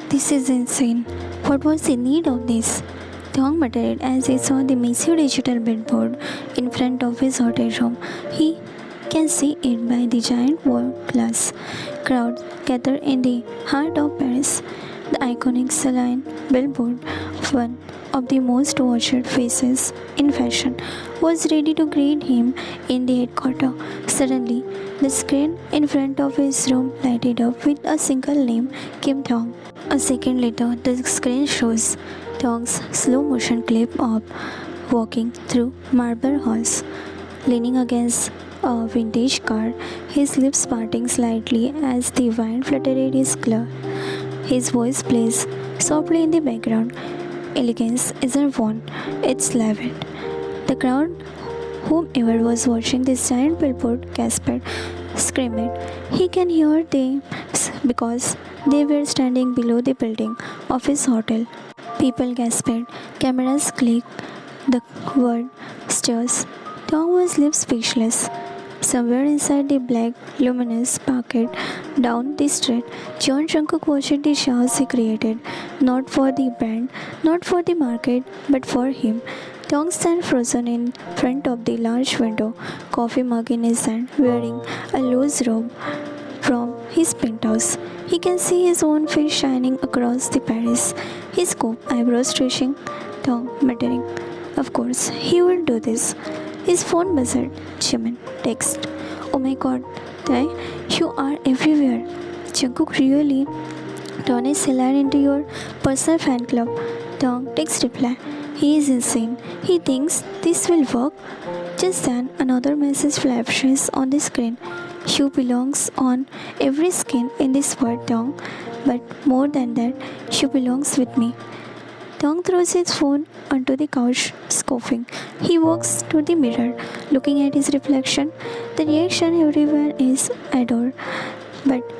This is insane. What was the need of this? Thong muttered as he saw the massive digital billboard in front of his hotel room. He can see it by the giant wall glass. Crowds gathered in the heart of Paris. The iconic Celine billboard, one of the most watched faces in fashion, was ready to greet him in the headquarters. Suddenly, the screen in front of his room lighted up with a single name, Kim Thong. A second later, the screen shows Thong's slow motion clip of walking through marble halls, leaning against a vintage car, his lips parting slightly as the wind fluttered his glove. His voice plays softly in the background. Elegance isn't worn, it's lavish. The crowd, whomever was watching this giant billboard, gasped, screamed. He can hear them because they were standing below the building of his hotel. People gasped, cameras clicked, the word stairs. Tom was left speechless. Somewhere inside the black, luminous pocket down the street, John Jungkook watched the chaos he created, not for the brand, not for the market, but for him. Tong stand frozen in front of the large window, coffee mug in his hand, wearing a loose robe from his penthouse. He can see his own face shining across the Paris, his scope eyebrows twitching. Tong muttering, "Of course, he will do this." His phone buzzed. Jimin, text. "Oh my god, Ty, you are everywhere. Jungkook really turned his Celine into your personal fan club." Tong, text reply. "He is insane. He thinks this will work." Just then, another message flashes on the screen. "You belongs on every skin in this world, Tong. But more than that, you belongs with me." Tong throws his phone onto the couch, scoffing. He walks to the mirror, looking at his reflection. The reaction everyone is adored, but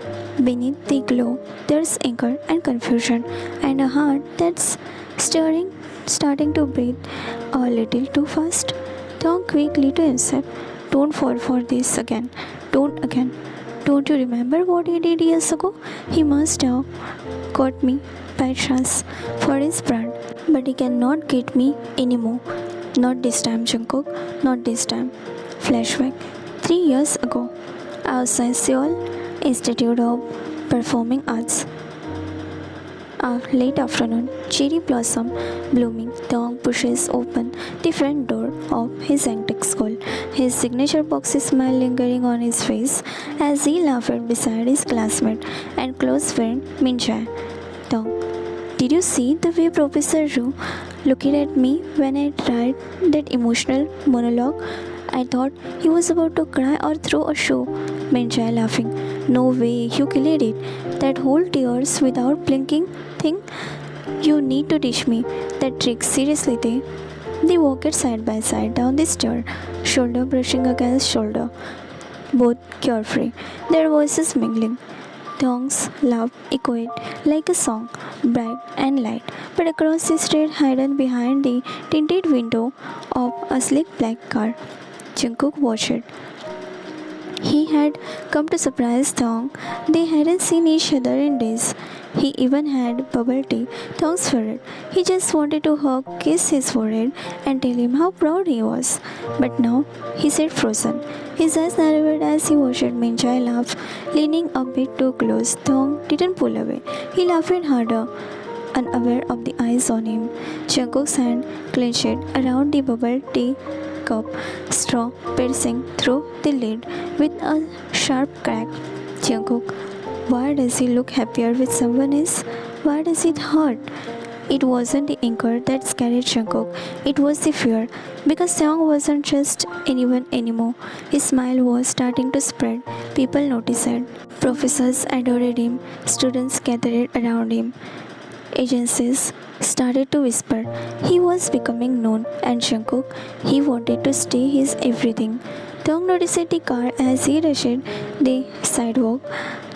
beneath the glow, there's anger and confusion, and a heart that's starting to beat a little too fast. Tong quickly to himself, "Don't fall for this again. Don't again. Don't you remember what he did years ago? He must have got me by chance for his brand. But he cannot get me anymore. Not this time, Jungkook. Not this time." Flashback. 3 years ago, I was in Seoul Institute of Performing Arts. Late afternoon, cherry blossom blooming. Tong pushes open the front door of his antique school, his signature boxy smile lingering on his face as he laughed beside his classmate and close friend Min Jae. Tong, "Did you see the way Professor Ru looked at me when I tried that emotional monologue? I thought he was about to cry or throw a shoe." Min Jae laughing. "No way, you killed it. That whole tears without blinking thing. You need to teach me that trick seriously, they." They walked side by side down the stair, shoulder brushing against shoulder, both carefree, their voices mingling. Tong's laugh echoed like a song, bright and light, but across the street hidden behind the tinted window of a sleek black car. Jungkook watched. He had come to surprise Thong. They hadn't seen each other in days. He even had bubble tea, Thong's favorite. He just wanted to hug, kiss his forehead, and tell him how proud he was. But now he sat frozen. His eyes narrowed as he watched Min Jae laugh, leaning a bit too close. Thong didn't pull away. He laughed harder, unaware of the eyes on him. Jungkook's hand clenched around the bubble tea cup, straw piercing through the lid with a sharp crack. Jungkook, why does he look happier with someone else? Why does it hurt? It wasn't the anger that scared Jungkook, it was the fear. Because Seong wasn't just anyone anymore. His smile was starting to spread. People noticed it. Professors adored him. Students gathered around him. Agencies started to whisper. He was becoming known, and Jungkook, he wanted to stay his everything. Tong noticed the car as he rushed the sidewalk.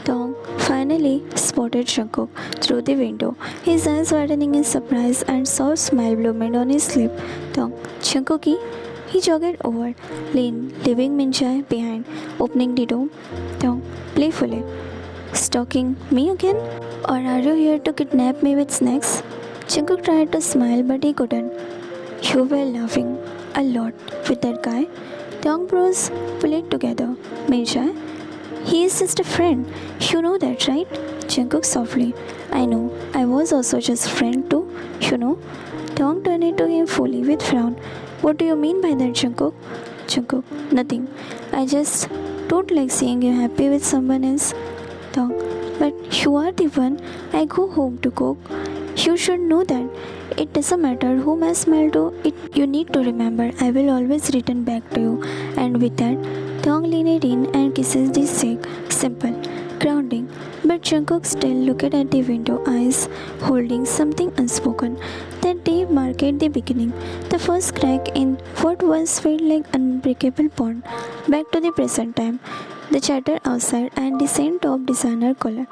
Tong finally spotted Jungkook through the window, his eyes widening in surprise and soft smile blooming on his lip. Tong, "Jungkookie?" He jogged over, leaving Min Jae behind, opening the door. Tong, playfully, Stalking me again? Or are you here to kidnap me with snacks? Jungkook tried to smile but he couldn't. You were laughing a lot with that guy. Taeyong bros pulled together. Minjae, he is just a friend. You know that, right? Jungkook softly. I know. I was also just a friend too, you know. Taeyong turned to him fully with frown. What do you mean by that, Jungkook? Jungkook, nothing. I just don't like seeing you happy with someone else. Taeyong, but you are the one I go home to cook. You should know that. It doesn't matter whom I smile to, you need to remember I will always return back to you. And with that, Taeyong leaned in and kisses the cheek. Simple, grounding. But Jungkook still looked at the window, eyes holding something unspoken. That day marked the beginning, the first crack in what once felt like unbreakable bond. Back to the present time. The chatter outside and the scent of designer color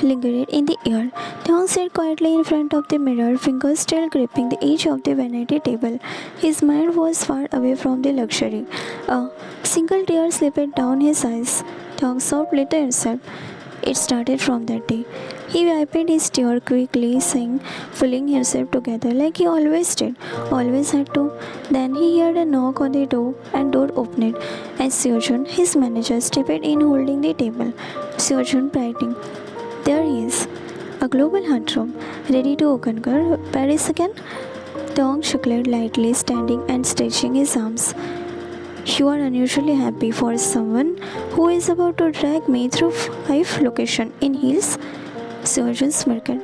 lingered in the air. Taeyong sat quietly in front of the mirror, fingers still gripping the edge of the vanity table. His mind was far away from the luxury. A single tear slipped down his eyes. Taeyong sobbed to himself. It started from that day. He wiped his tear quickly, saying, pulling himself together like he always did, always had to. Then he heard a knock on the door and door opened. As Seojun, his manager, stepped in holding the table. Seojun brightening. There he is. A global heartthrob, ready to conquer Paris again? Taeyong chuckled lightly, standing and stretching his arms. You are unusually happy for someone who is about to drag me through 5 locations in heels? Surgeon smirked.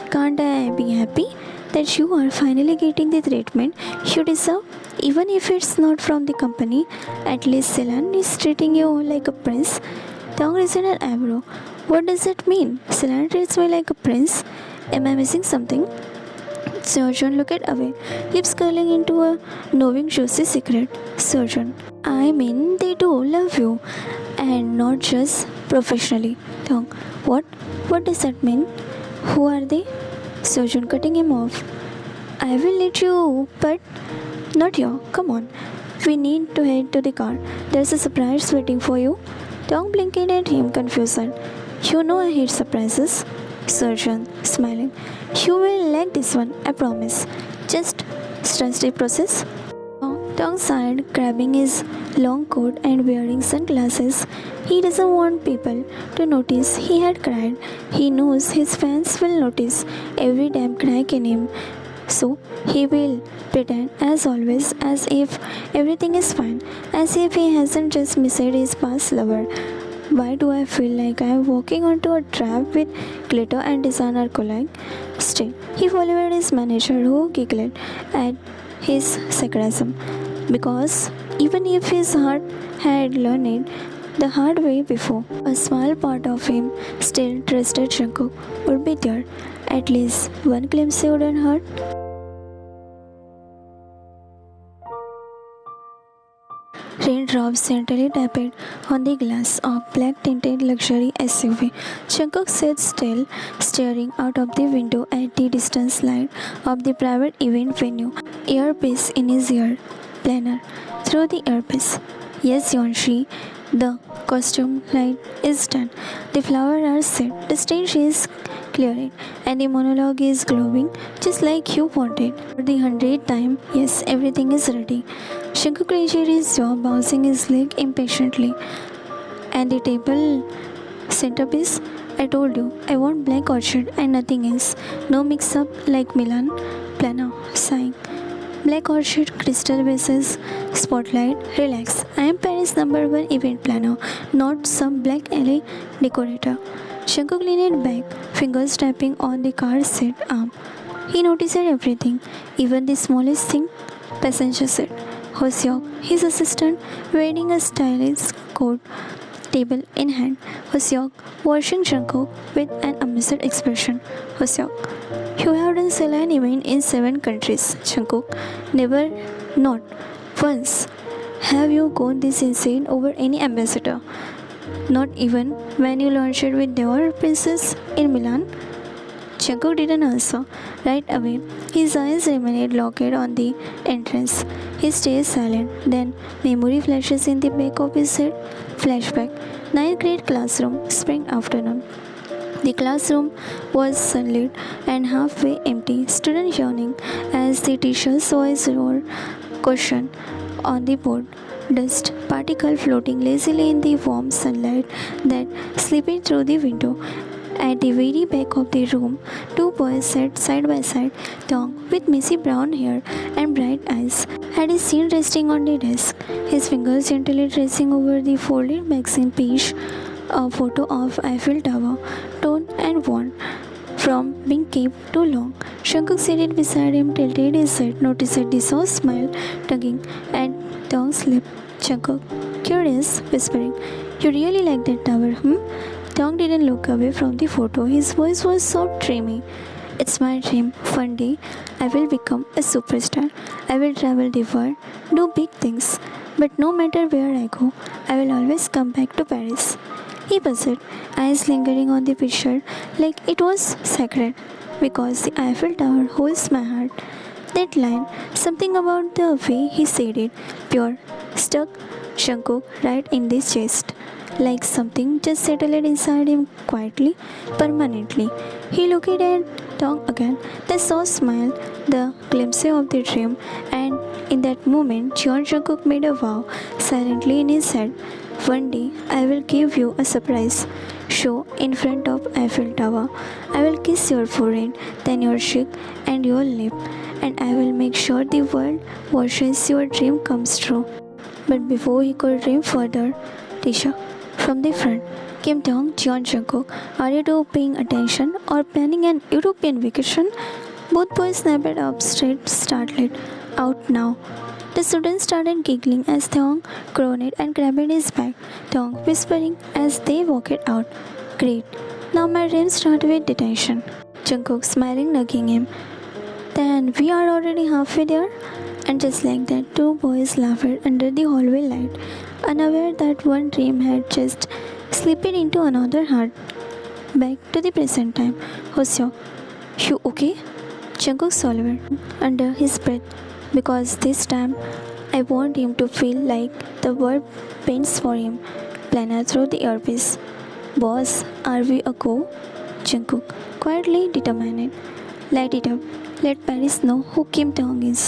Can't I be happy that you are finally getting the treatment you deserve? Even if it's not from the company, at least Celine is treating you like a prince. Taeyong raised an eyebrow. What does that mean? Celine treats me like a prince? Am I missing something? Surgeon looked away, lips curling into a knowing juicy secret. Surgeon, I mean they do love you, and not just professionally. Taeyong, what? What does that mean? Who are they? Surgeon cutting him off. I will let you, but not you. Come on. We need to head to the car. There's a surprise waiting for you. Taeyong blinked at him, confused. You know I hate surprises. Surgeon, smiling. You will like this one, I promise. Just trust the process. Taeyong sighed, grabbing his long coat and wearing sunglasses. He doesn't want people to notice he had cried. He knows his fans will notice every damn crack in him. So he will pretend as always, as if everything is fine, as if he hasn't just missed his past lover. Why do I feel like I am walking onto a trap with glitter and designer collage? Still, he followed his manager who giggled at his sarcasm. Because even if his heart had learned it the hard way before, a small part of him still trusted Jungkook would be there. At least one glimpse wouldn't hurt. Raindrops gently tapped on the glass of black-tinted luxury SUV. Jungkook sat still, staring out of the window at the distant light of the private event venue, earpiece in his ear. Planner, through the earpiece. Yes, Yeonshi, the costume light is done. The flowers are set, the stage is clearing, and the monologue is glowing just like you wanted. For the 100th time, yes, everything is ready. Jungkook reached his jaw, bouncing his leg impatiently. And the table centerpiece? I told you, I want black orchid and nothing else. No mix-up like Milan. Planner, sighing. Black orchid, crystal bases, spotlight, relax. I am Paris #1 event planner, not some black alley decorator. Jungkook leaned back, fingers tapping on the car seat arm. He noticed everything, even the smallest thing. Passenger seat. Hoseok, his assistant, wearing a stylish coat, table in hand. Hoseok, watching Jungkook with an amused expression. Hoseok, you have done Celine event in 7 countries. Jungkook, never, not once. Have you gone this insane over any ambassador? Not even when you launched with Dior Princess in Milan? Jungkook didn't answer right away. His eyes remained locked on the entrance. He stays silent. Then memory flashes in the back of his head. Flashback. 9th grade classroom, spring afternoon. The classroom was sunlit and halfway empty, students yawning as the teacher's voice roared question on the board. Dust particle floating lazily in the warm sunlight that slipped through the window. At the very back of the room, two boys sat side by side. Tong, with messy brown hair and bright eyes, had his chin resting on the desk, his fingers gently tracing over the folded magazine page a photo of Eiffel Tower, torn and worn from being kept too long. Shankuk seated beside him tilted his head, noticed the soft smile tugging at Tong's lip. Shankuk, curious, whispering, "You really like that tower, hmm?" Tong didn't look away from the photo. His voice was soft, dreamy. "It's my dream. One day, I will become a superstar. I will travel the world, do big things. But no matter where I go, I will always come back to Paris." He buzzed, eyes lingering on the picture like it was sacred. "Because the Eiffel Tower holds my heart." That line, something about the way he said it, pure, stuck Shankuk right in the chest. Like something just settled inside him quietly, permanently. He looked at Tong again, the soft smile, the glimpse of the dream, and in that moment, John Jungkook made a vow silently in his head. "One day, I will give you a surprise show in front of Eiffel Tower. I will kiss your forehead, then your cheek and your lip, and I will make sure the world watches your dream comes true." But before he could dream further, Tisha, from the front, came Tong, John Jungkook. "Are you two paying attention or planning an European vacation?" Both boys snapped up straight, startled. "Out now." The students started giggling as Tong groaned and grabbed his bag. Tong whispering as they walked out, "Great. Now my dreams start with detention." Jungkook smiling, nudging him. "Then we are already halfway there?" And just like that, two boys laughed under the hallway light, unaware that one dream had just slipped into another heart. Back to the present time. "Hoseo, you okay?" Jungkook swallowed under his breath, because this time I want him to feel like the world bends for him. Plana through the earpiece. "Boss, are we a go?" Jungkook, quietly determined. "Light it up. Let Paris know who Kim Tong is."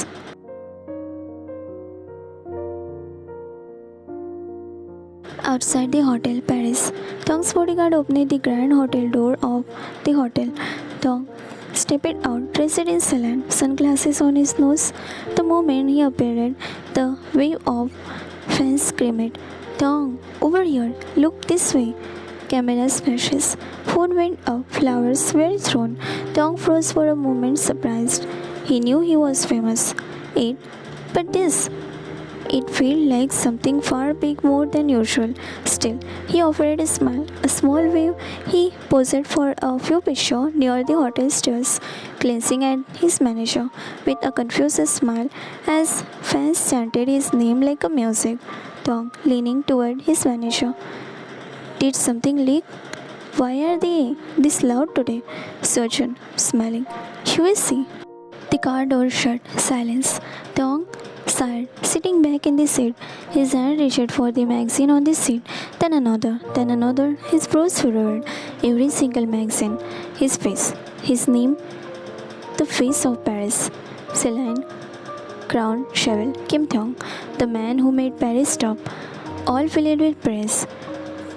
Outside the hotel, Paris, Tong's bodyguard opened the grand hotel door of the hotel. Tong stepped out, dressed in salon, sunglasses on his nose. The moment he appeared, the wave of fans screamed, "Tong, over here, look this way." Cameras flashes, phone went up, flowers were thrown. Tong froze for a moment, surprised. He knew he was famous. But this, it felt like something far big more than usual. Still, he offered a smile, a small wave. He posed for a few pictures near the hotel stairs, glancing at his manager with a confused smile as fans chanted his name like a music. Tong leaning toward his manager. "Did something leak? Why are they this loud today?" Surgeon, smiling. "You will see." The car door shut. Silence. Tong sighed, sitting back in the seat. His hand reached for the magazine on the seat, then another. His brows furrowed. Every single magazine. His face. His name. The face of Paris. Celine, Crown, Cheval, Kim Tong. The man who made Paris stop. All filled with praise.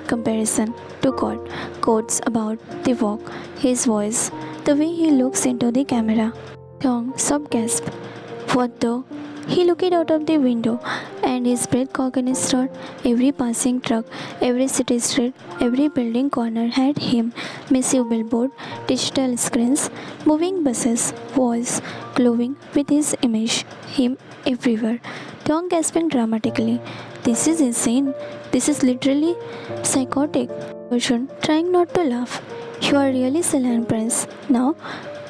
Comparison to God. Quotes about the walk. His voice. The way he looks into the camera. Tong sob gasped. "What the?" He looked out of the window, and his breath caught in his throat. Every passing truck, every city street, every building corner had him. Massive billboard, digital screens, moving buses, walls glowing with his image. Him everywhere. Tong gasping dramatically. "This is insane. This is literally psychotic." Ocean, trying not to laugh. "You are really Celine Prince now?"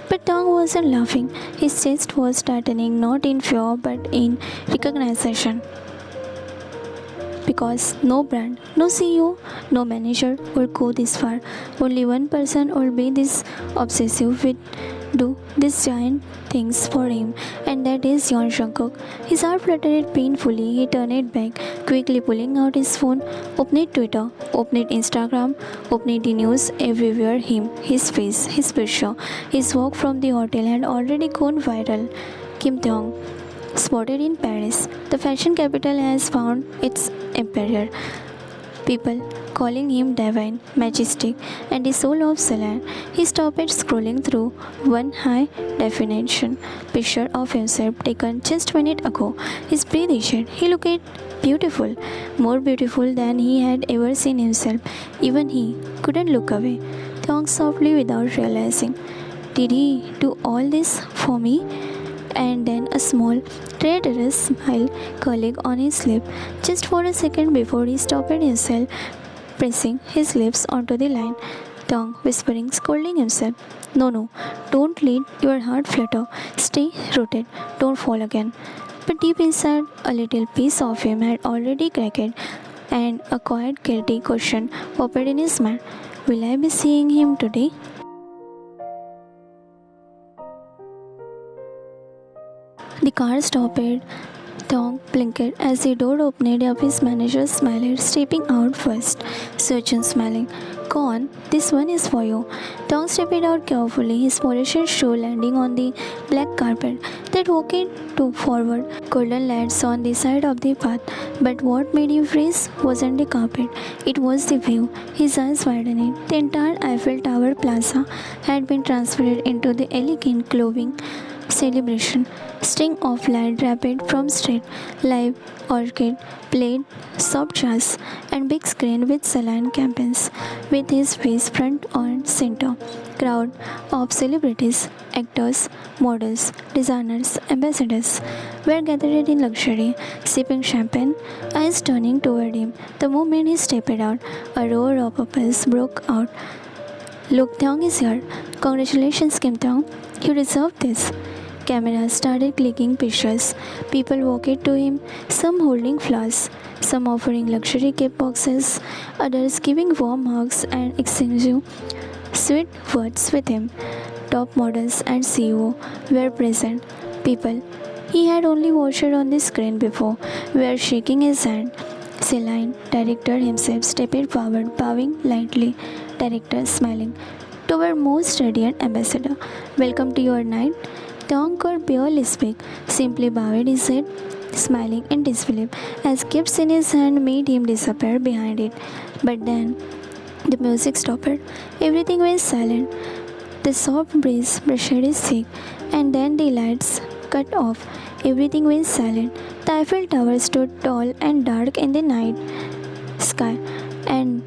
But Tong wasn't laughing. His chest was tightening, not in fear but in recognition. Because no brand, no CEO, no manager would go this far. Only one person would be this obsessive with do these giant things for him, and that is Yon Jungkook. His heart fluttered painfully. He turned it back, quickly pulling out his phone, opened Twitter, opened Instagram, opened the news everywhere. Him, his face, his picture, his walk from the hotel had already gone viral. Kim Taeyong, spotted in Paris, the fashion capital has found its emperor. People calling him divine, majestic, and the soul of Celine. He stopped scrolling through one high definition picture of himself taken just a minute ago. His breath issued. He looked beautiful, more beautiful than he had ever seen himself. Even he couldn't look away. Thong softly without realizing. Did he do all this for me? And then a small, traitorous smile curling on his lip just for a second before he stopped himself, pressing his lips onto the line. Tongue whispering, scolding himself. No, no, don't let your heart flutter. Stay rooted. Don't fall again. But deep inside, a little piece of him had already cracked, and a quiet, guilty question popped in his mind. Will I be seeing him today? The car stopped. Thong blinked as the door opened up. His manager smiled, stepping out first. Sachin smiling. Go on, this one is for you. Thong stepped out carefully, his polished shoe landing on the black carpet that walked to forward. Golden lights on the side of the path. But what made him freeze wasn't the carpet, it was the view. His eyes widened. The entire Eiffel Tower plaza had been transferred into the elegant, glowing celebration. String of light wrapped from street, live orchid, played soft jazz, and big screen with Celine campaigns, with his face front and center. Crowd of celebrities, actors, models, designers, ambassadors were gathered in luxury, sipping champagne, eyes turning toward him. The moment he stepped out, a roar of applause broke out. Look, Thong is here. Congratulations, Kim Thong. You deserve this. Cameras started clicking pictures. People walked to him, some holding flowers, some offering luxury gift boxes, others giving warm hugs and exchanging sweet words with him. Top models and CEO were present. People he had only watched on the screen before were shaking his hand. Celine, director himself, stepped forward, bowing lightly. Director smiling. To our most radiant ambassador, welcome to your night. Thong could barely speak, simply bowed his head, smiling in disbelief as gifts in his hand made him disappear behind it. But then the music stopped. Everything went silent. The soft breeze brushed his cheek, and then the lights cut off. Everything went silent. The Eiffel Tower stood tall and dark in the night sky, and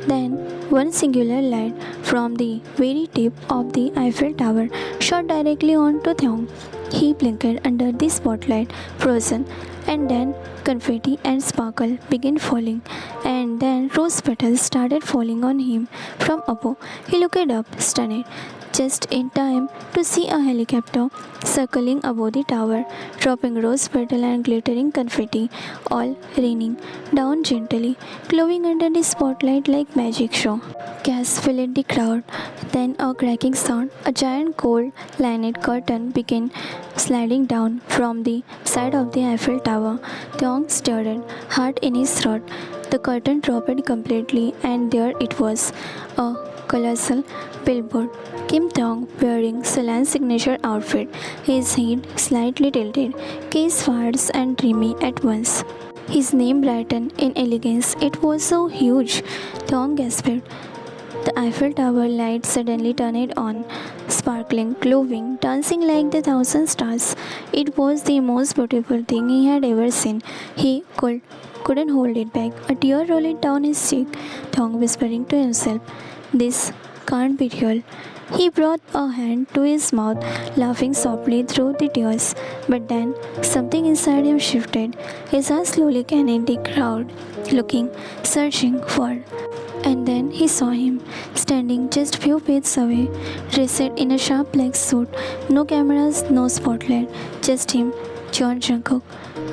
then one singular light from the very tip of the Eiffel Tower shot directly onto Thong. He blinked under the spotlight, frozen, and then confetti and sparkle began falling, and then rose petals started falling on him from above. He looked up, stunned, just in time to see a helicopter circling above the tower, dropping rose petal and glittering confetti, all raining down gently, glowing under the spotlight like magic show. Gas filled the crowd, then a cracking sound. A giant gold-lined curtain began sliding down from the side of the Eiffel Tower. Thong stared, heart in his throat. The curtain dropped completely, and there it was, a colossal billboard. Kim Thong wearing Celine's signature outfit, his head slightly tilted, case fires and dreamy at once. His name brightened in elegance. It was so huge. Thong gasped. The Eiffel Tower light suddenly turned on, sparkling, glowing, dancing like the thousand stars. It was the most beautiful thing he had ever seen. He couldn't hold it back. A tear rolled down his cheek. Thong whispering to himself, "This can't be real." He brought a hand to his mouth, laughing softly through the tears. But then something inside him shifted. His eyes slowly scanned the crowd, looking, searching for. And then he saw him, standing just few feet away, dressed in a sharp black suit. No cameras, no spotlight, just him, John Jungkook.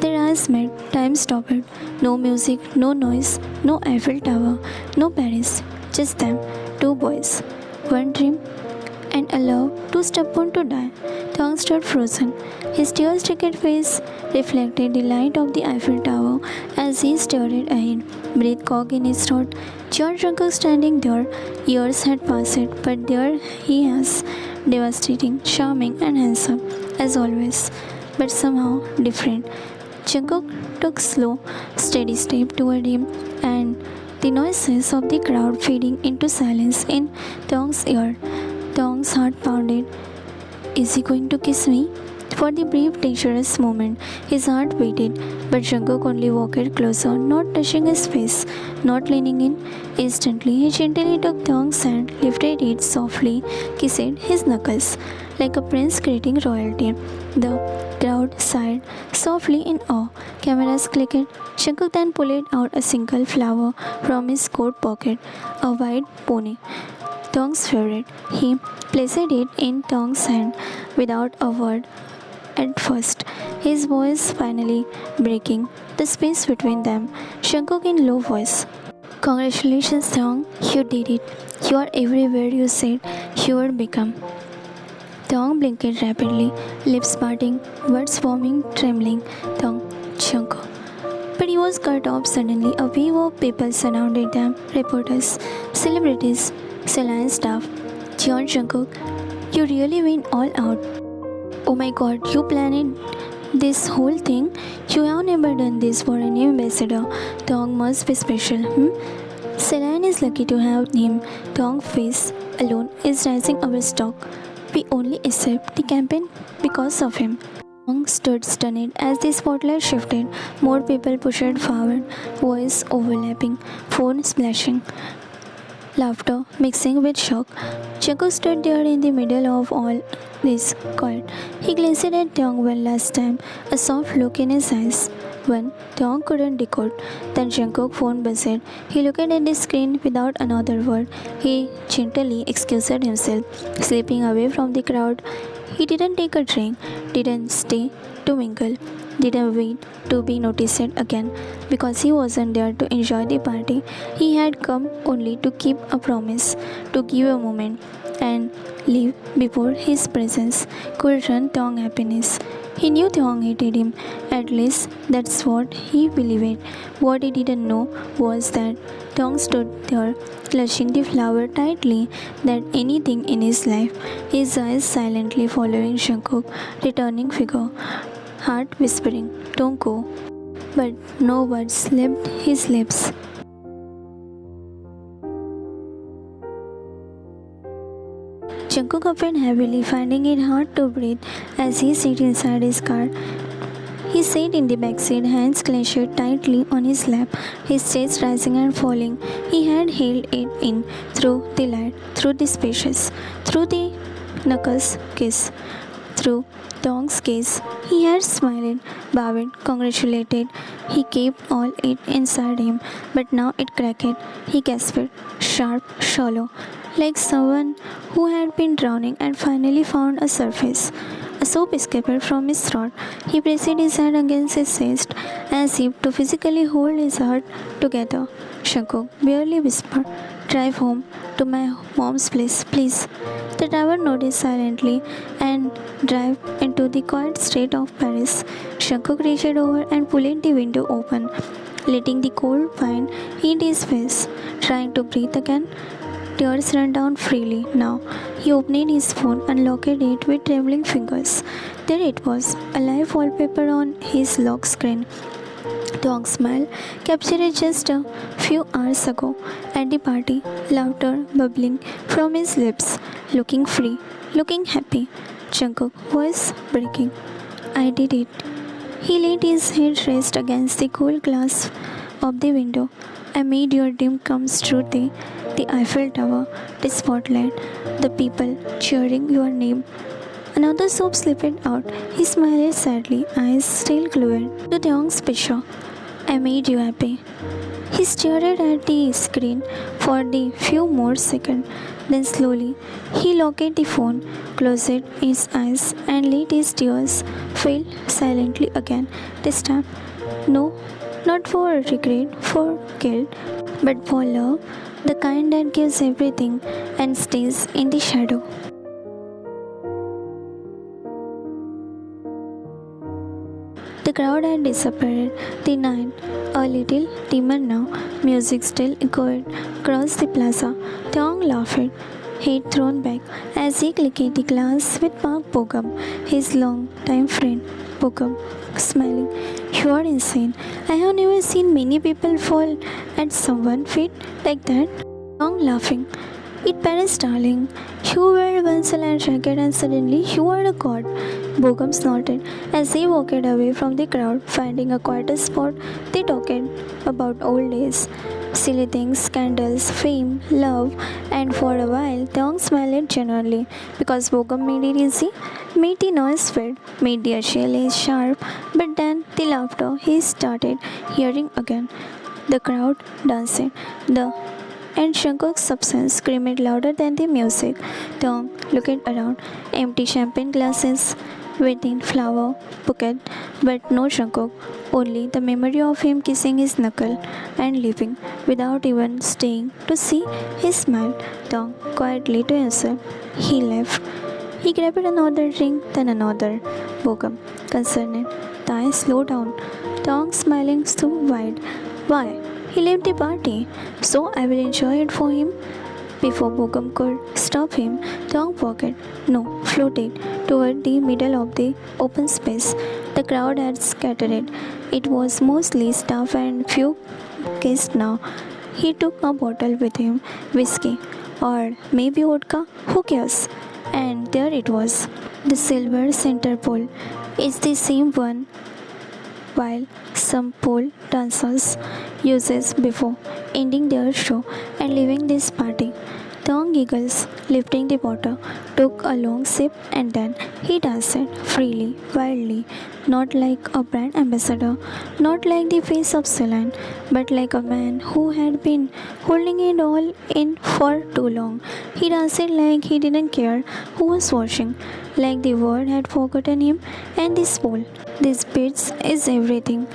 Their eyes met, time stopped. No music, no noise, no Eiffel Tower, no Paris, just them, two boys. One dream and allowed to step on to die. Thong stood frozen. His tear-streaked face reflected the light of the Eiffel Tower as he stared ahead, breath caught in his throat. George Jungkook standing there. Years had passed, but there he was, devastating, charming, and handsome, as always, but somehow different. Jungkook took slow, steady step toward him, and the noises of the crowd fading into silence in Thong's ear. Thong's heart pounded. Is he going to kiss me? For the brief, dangerous moment, his heart waited, but Jungkook only walked closer, not touching his face, not leaning in. Instantly, he gently took Thong's hand, lifted it softly, kissed his knuckles, like a prince greeting royalty. The crowd sighed softly in awe. Cameras clicked. Jungkook then pulled out a single flower from his coat pocket, a white pony. Thong's favorite. He placed it in Thong's hand without a word at first, his voice finally breaking the space between them. Jungkook in low voice. Congratulations, Thong. You did it. You are everywhere you said you would become. Thong blinked rapidly, lips parting, words forming, trembling. Thong, Jungkook. But he was cut off suddenly. A wave of people surrounded them, reporters, celebrities, salon staff. George Jungkook, you really went all out. Oh my god, you planned this whole thing? You have never done this for any ambassador. Thong must be special, Celine is lucky to have him. Thong's face alone is rising our stock. We only accept the campaign because of him. Thong stood stunned as the spotlight shifted. More people pushed forward, voice overlapping, phone splashing. Laughter mixing with shock. Jungkook stood there in the middle of all this quiet. He glanced at Thong one last time, a soft look in his eyes. One Thong couldn't decode. Then Jungkook's phone buzzed. He looked at the screen without another word. He gently excused himself, slipping away from the crowd. He didn't take a drink, didn't stay to mingle, didn't wait to be noticed again because he wasn't there to enjoy the party. He had come only to keep a promise, to give a moment and leave before his presence could ruin Thong's happiness. He knew Thong hated him, at least that's what he believed. What he didn't know was that Thong stood there, clutching the flower tightly than anything in his life, his eyes silently following Jungkook's returning figure, heart whispering, "Don't go." But no words left his lips. Jungkook opened heavily, finding it hard to breathe as he sat inside his car. He sat in the backseat, hands clenched tightly on his lap, his chest rising and falling. He had held it in through the light, through the spacious, through the knuckles kiss, through Thong's kiss. He had smiled, bowed, congratulated. He kept all it inside him, but now it cracked. He gasped, sharp, shallow, like someone who had been drowning and finally found a surface. A sob escaped from his throat. He pressed his hand against his chest as if to physically hold his heart together. Jungkook barely whispered, "Drive home to my mom's place, please." The driver nodded silently and drove into the quiet street of Paris. Jungkook reached over and pulled the window open, letting the cold wind hit his face. Trying to breathe again, tears ran down freely now. He opened his phone, unlocked it with trembling fingers. There it was, a live wallpaper on his lock screen. Thong's smile, captured just a few hours ago at the party, laughter bubbling from his lips, looking free, looking happy. Jungkook, voice breaking. "I did it." He let his head rest against the cool glass of the window. "I made your dream come true, the Eiffel Tower, the spotlight, the people cheering your name." Another sob slipped out. He smiled sadly, eyes still glued to Thong's picture. "I made you happy." He stared at the screen for the few more seconds. Then slowly, he locked the phone, closed his eyes, and let his tears fall silently again. This time, no, not for regret, for guilt, but for love, the kind that gives everything and stays in the shadow. The crowd had disappeared. The night, a little dimmer now, music still echoed across the plaza. Tong laughed, head thrown back as he clicked the glass with Mark Bogum, his long-time friend. Bogum, smiling, "You are insane. I have never seen many people fall at someone's feet like that." Tong laughing, "It Paris, darling. You wear one salad jacket and suddenly you are a god." Bogum snorted as he walked away from the crowd, finding a quieter spot. They talked about old days, silly things, candles, fame, love, and for a while Tong smiled genuinely because Bogum made it easy, made the noise fade, made the achille sharp, but then the laughter he started hearing again. The crowd dancing. The and Shankuk's substance screamed louder than the music. Tong looked around, empty champagne glasses, waiting flower bouquet, but no Shankuk, only the memory of him kissing his knuckle and leaving without even staying to see his smile. Tong quietly to himself. He left. He grabbed another drink, then another. Bogum, concerned. Tai, slow down. Tong smiling so wide. Why? He left the party, so I will enjoy it for him. Before Bogum could stop him, Tong floated toward the middle of the open space. The crowd had scattered. It was mostly staff and few guests now. He took a bottle with him, whiskey, or maybe vodka, who cares? And there it was. The silver center pole. It's the same one while some pole dancers uses before ending their show and leaving this party. Tong giggles, lifting the bottle, took a long sip and then he danced freely, wildly, not like a brand ambassador, not like the face of Celine, but like a man who had been holding it all in for too long. He danced like he didn't care who was watching, like the world had forgotten him and this pole. This beats is everything.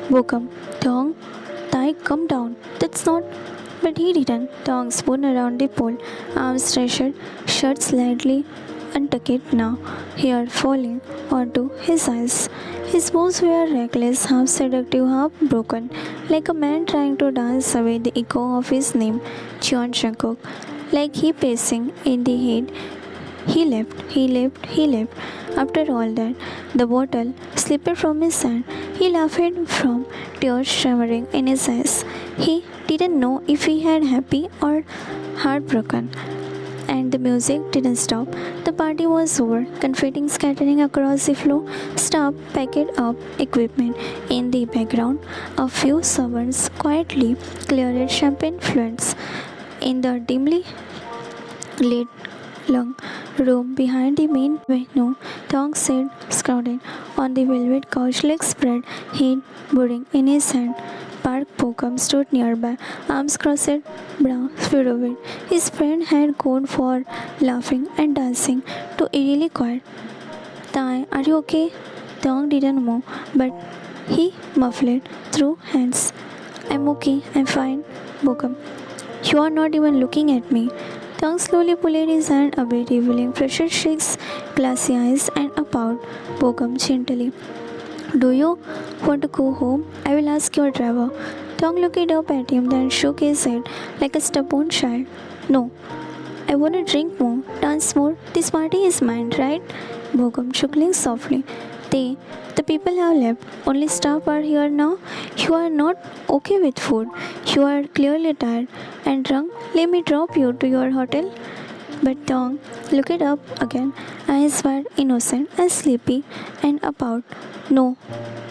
Bogum, Tong, Tai, come down. That's not. But he didn't. Tong spun around the pole, arms stretched, shirt slightly untucked now, hair falling onto his eyes. His moves were reckless, half seductive, half broken, like a man trying to dance away the echo of his name, Cheon Jungkook. Like he pacing in the head. He left. After all that, the bottle slipped from his hand. He laughed from tears shimmering in his eyes. He didn't know if he had happy or heartbroken. And the music didn't stop. The party was over, confetti scattering across the floor. Staff packed up equipment in the background. A few servants quietly cleared champagne flutes. In the dimly lit long room behind the main venue, Tong sat scrounged on the velvet couch, legs spread, head bowing in his hand. Park Bogum stood nearby, arms crossed, brow furrowed. His friend had gone for laughing and dancing to eerily quiet. Tai, are you okay? Tong didn't move, but he muffled through hands. I'm okay, I'm fine. Bogum, you are not even looking at me. Tong slowly pulled his hand away, revealing pressure cheeks, glassy eyes, and a pout. Bogum gently. Do you want to go home? I will ask your driver. Tong looked up at him, then shook his head like a stubborn child. No, I want to drink more, dance more. This party is mine, right? Bogum chuckling softly. The people have left. Only staff are here now. You are not okay with food. You are clearly tired and drunk. Let me drop you to your hotel. But Tong looked up again, eyes wide, innocent and sleepy, and about. No,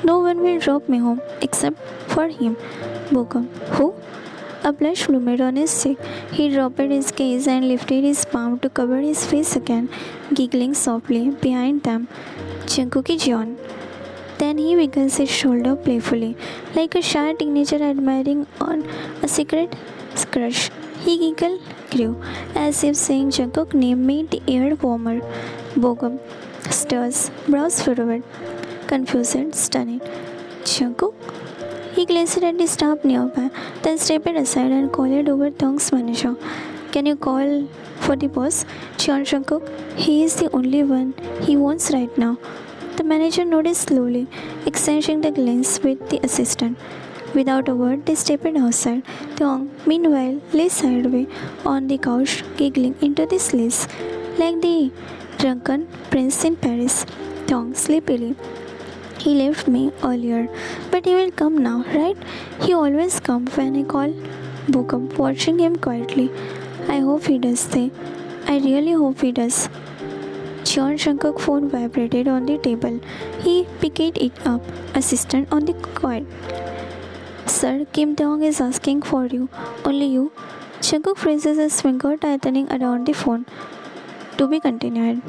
no one will drop me home except for him. Bogum, who? A blush bloomed on his cheek. He dropped his gaze and lifted his palm to cover his face again, giggling softly behind them. Jungkook Jeon. Then he wiggles his shoulder playfully, like a shy teenager admiring on a secret crush. He giggled grew, as if saying Jungkook's name made the air warmer. Bogum stirs, brows furrowed, confused, stunned. Jungkook? He glanced at the staff nearby, then stepped aside and called over Tong's manager. Can you call for the boss, Cheon Jungkook? He is the only one he wants right now. The manager nodded slowly, exchanging the glance with the assistant. Without a word, they stepped outside. Thong, meanwhile, lay sideways on the couch, giggling into the sleeves like the drunken prince in Paris. Thong, sleepily. He left me earlier, but he will come now, right? He always comes when I call. Bokam, watching him quietly. I hope he does, say. I really hope he does. John Shankuk's phone vibrated on the table. He picked it up. Assistant on the quiet. Sir, Kim Dong is asking for you. Only you. Shankuk phrases his finger tightening around the phone. To be continued.